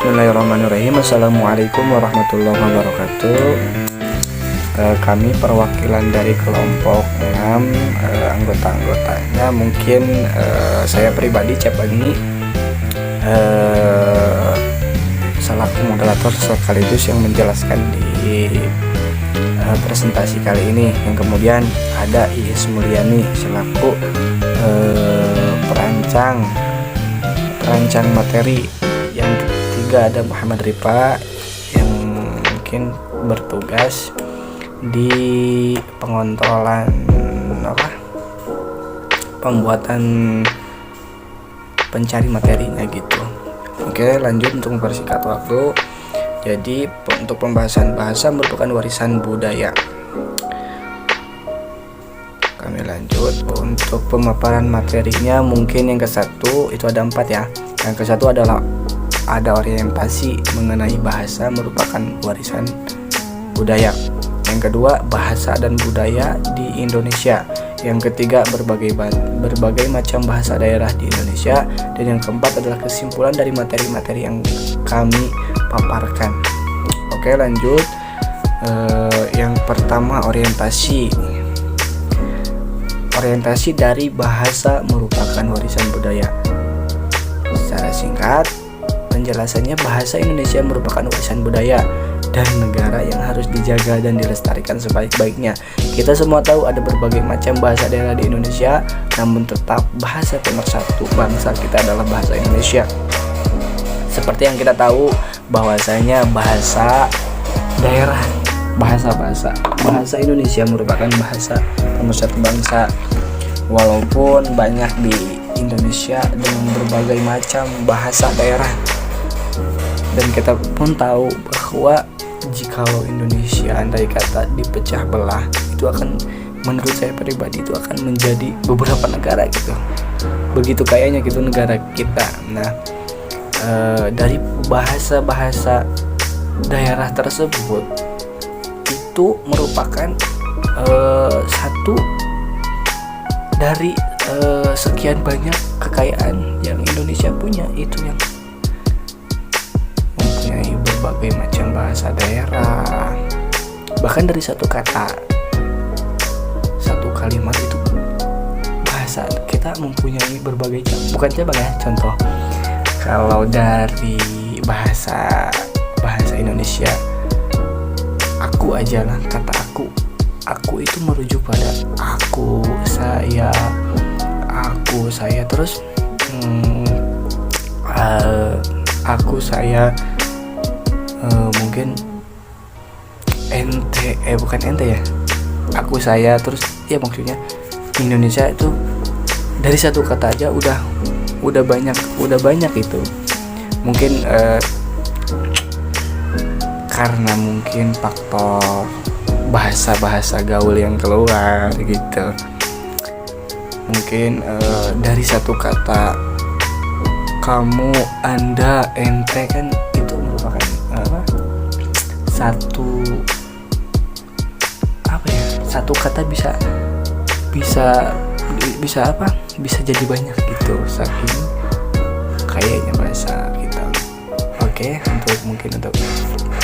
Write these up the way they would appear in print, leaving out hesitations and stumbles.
Bismillahirrahmanirrahim. Assalamualaikum warahmatullahi wabarakatuh. Kami perwakilan dari kelompok 6, anggota-anggotanya mungkin saya pribadi Cepani selaku moderator sekaligus yang menjelaskan di presentasi kali ini. Yang kemudian ada Iis Mulyani selaku perancang materi. Yang ketiga ada Muhammad Rifa yang mungkin bertugas di pengontrolan pembuatan pencari materinya gitu. Oke, lanjut untuk mempersingkat waktu. Jadi untuk pembahasan bahasa merupakan warisan budaya. Kami lanjut untuk pemaparan materinya. Mungkin yang ke-1 itu ada 4 ya. Yang ke-1 adalah ada orientasi mengenai bahasa merupakan warisan budaya. Yang kedua, bahasa dan budaya di Indonesia. Yang ketiga, berbagai macam bahasa daerah di Indonesia. Dan yang keempat adalah kesimpulan dari materi-materi yang kami paparkan. Oke, lanjut. Yang pertama, orientasi dari bahasa merupakan warisan budaya. Secara singkat, penjelasannya bahasa Indonesia merupakan warisan budaya dan negara yang harus dijaga dan dilestarikan sebaik-baiknya. Kita semua tahu ada berbagai macam bahasa daerah di Indonesia, namun tetap bahasa pemersatu bangsa kita adalah bahasa Indonesia. Seperti yang kita tahu bahwasanya bahasa daerah, bahasa Indonesia merupakan bahasa pemersatu bangsa. Walaupun banyak di Indonesia dengan berbagai macam bahasa daerah, dan kita pun tahu bahwa jikalau Indonesia andai kata dipecah belah, itu akan, menurut saya pribadi, itu akan menjadi beberapa negara gitu. Begitu kayaknya gitu negara kita. Nah, dari bahasa-bahasa daerah tersebut itu merupakan satu dari sekian banyak kekayaan yang Indonesia punya, itu yang mempunyai berbagai macam bahasa daerah. Bahkan dari satu kata, satu kalimat itu bahasa kita mempunyai berbagai contoh. Kalau dari bahasa Indonesia, aku aja lah, kata aku itu merujuk pada aku, saya, terus mungkin bukan ente ya, aku, saya, terus ya maksudnya Indonesia itu dari satu kata aja udah banyak itu. Mungkin karena mungkin faktor bahasa gaul yang keluar gitu. Mungkin dari satu kata kamu, anda, ente, kan itu merupakan satu kata bisa jadi banyak gitu, saking kayaknya bahasa kita. Oke, untuk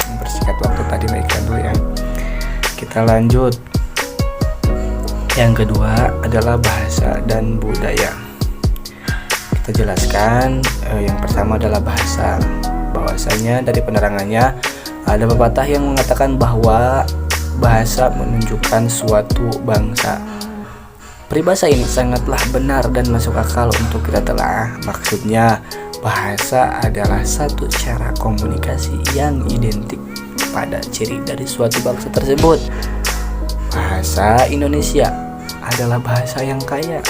mempersingkat waktu tadi baikkan dulu ya. Kita lanjut. Yang kedua adalah bahasa dan budaya. Kita jelaskan. Yang pertama adalah bahasa. Bahwasanya dari penerangannya ada pepatah yang mengatakan bahwa bahasa menunjukkan suatu bangsa. Peribahasa ini sangatlah benar dan masuk akal untuk kita telah. Maksudnya, bahasa adalah satu cara komunikasi yang identik pada ciri dari suatu bangsa tersebut. Bahasa Indonesia adalah bahasa yang kaya,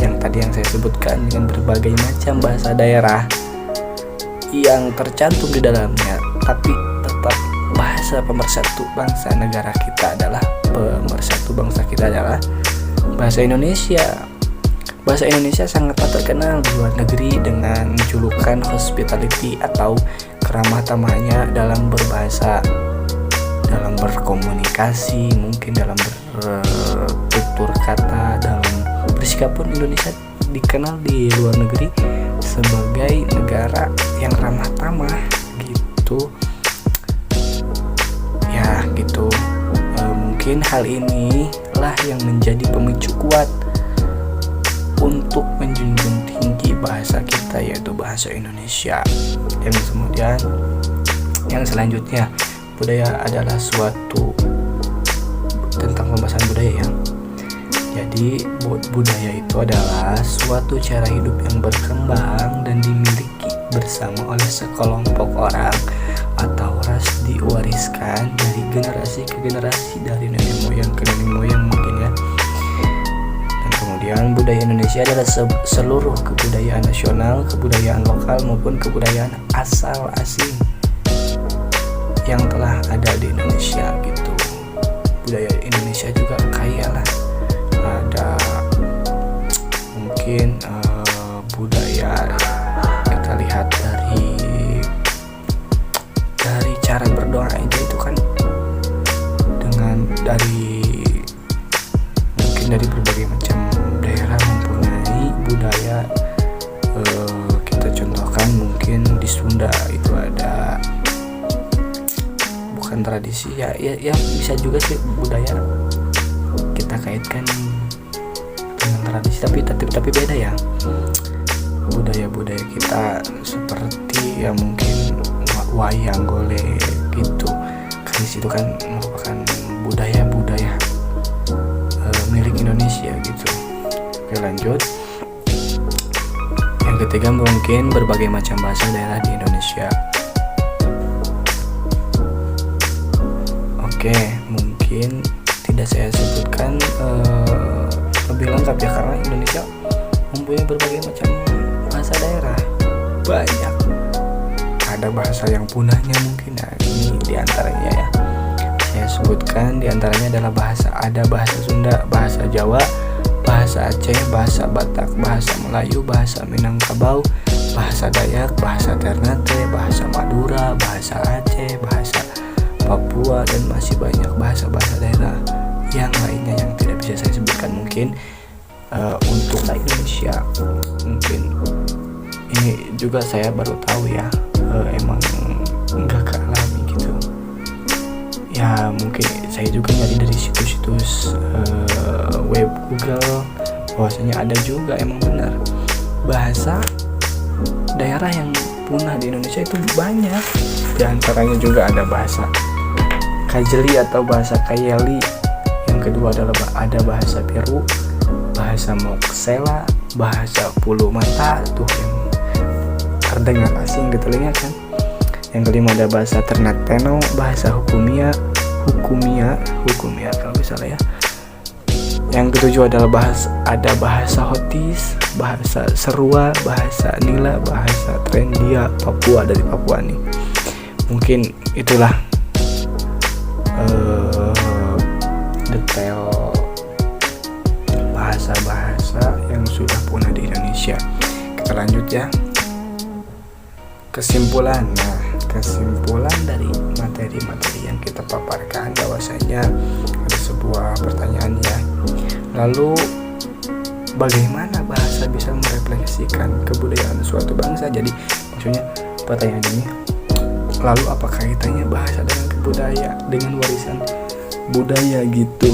yang tadi yang saya sebutkan, dengan berbagai macam bahasa daerah yang tercantum di dalamnya. Tapi tetap bahasa pemersatu bangsa negara kita adalah bahasa Indonesia. Bahasa Indonesia sangatlah terkenal di luar negeri dengan julukan hospitality atau keramah tamahnya dalam berbahasa, dalam berkomunikasi, mungkin dalam bertutur kata, dalam bersikap pun Indonesia dikenal di luar negeri sebagai negara yang ramah tamah hal inilah yang menjadi pemicu kuat untuk menjunjung tinggi bahasa kita, yaitu bahasa Indonesia. Dan kemudian yang selanjutnya, budaya adalah suatu tentang pembahasan budaya ya. Jadi budaya itu adalah suatu cara hidup yang berkembang dan dimiliki bersama oleh sekelompok orang atau ras, diwariskan dari generasi ke generasi, dari nenek moyang ke nenek moyang mungkin ya. Dan kemudian budaya Indonesia adalah seluruh kebudayaan nasional, kebudayaan lokal maupun kebudayaan asal asing yang telah ada di Indonesia gitu. Budaya Indonesia juga kaya lah, ada mungkin budaya kita lihat dari cara berdoa aja itu kan mungkin dari berbagai macam daerah mempunyai budaya. Kita contohkan mungkin di Sunda itu ada, bukan tradisi ya bisa juga sih budaya kita kaitkan dengan tradisi, tapi beda ya. Budaya kita seperti ya mungkin wayang golek gitu, keris itu kan merupakan budaya milik Indonesia gitu. Oke, lanjut. Yang ketiga mungkin berbagai macam bahasa daerah di Indonesia. Oke, mungkin tidak saya sebutkan lebih lengkap ya, karena Indonesia mempunyai berbagai macam bahasa daerah, banyak. Ada bahasa yang punahnya mungkin, nah ini diantaranya ya saya sebutkan. Diantaranya adalah ada bahasa Sunda, bahasa Jawa, bahasa Aceh, bahasa Batak, bahasa Melayu, bahasa Minangkabau, bahasa Dayak, bahasa Ternate, bahasa Madura, bahasa Aceh, bahasa Papua, dan masih banyak bahasa-bahasa daerah yang lainnya yang tidak bisa saya sebutkan mungkin untuk Indonesia. Mungkin ini juga saya baru tahu ya, emang nggak kealami gitu ya. Mungkin saya juga nyari dari situs-situs web Google, bahwasanya ada juga emang benar bahasa daerah yang punah di Indonesia itu banyak. Di antaranya juga ada bahasa Kajeli atau bahasa Kayeli. Yang kedua adalah ada bahasa Peru, bahasa Moksela, bahasa Pulu Mata tuh yang terdengar asing di telinga kan. Yang kelima ada bahasa Ternateno, bahasa Hukumia kalau misalnya ya. Yang ketujuh adalah ada bahasa Hotis, bahasa Serua, bahasa Nila, bahasa Trendia Papua, dari Papua nih. Mungkin itulah detail bahasa-bahasa yang sudah punah di Indonesia. Kita lanjut ya. Kesimpulan dari materi-materi yang kita paparkan, bahwasanya ada sebuah pertanyaan ya. Lalu bagaimana bahasa bisa merefleksikan kebudayaan suatu bangsa? Jadi maksudnya pertanyaan ini, lalu apa kaitannya bahasa dengan warisan budaya gitu?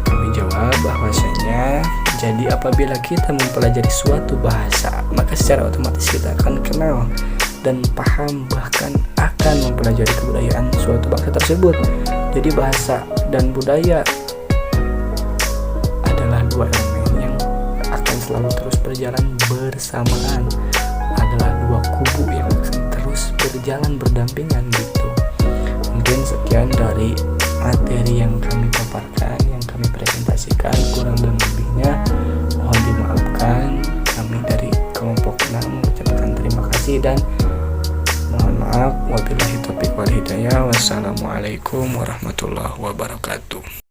Kami jawab bahwasanya, jadi apabila kita mempelajari suatu bahasa, maka secara otomatis kita akan kenal dan paham, bahkan akan mempelajari kebudayaan suatu bangsa tersebut. Jadi bahasa dan budaya adalah dua elemen yang akan selalu terus berjalan bersamaan, adalah dua kubu yang akan terus berjalan berdampingan gitu. Mungkin sekian dari materi yang kami paparkan, yang kami presentasikan. Kurang dan lebihnya mohon dimaafkan. Kami dari kelompok 6 mengucapkan terima kasih dan mohon maaf. Wabillahi taufiq wal hidayah. Wassalamualaikum warahmatullahi wabarakatuh.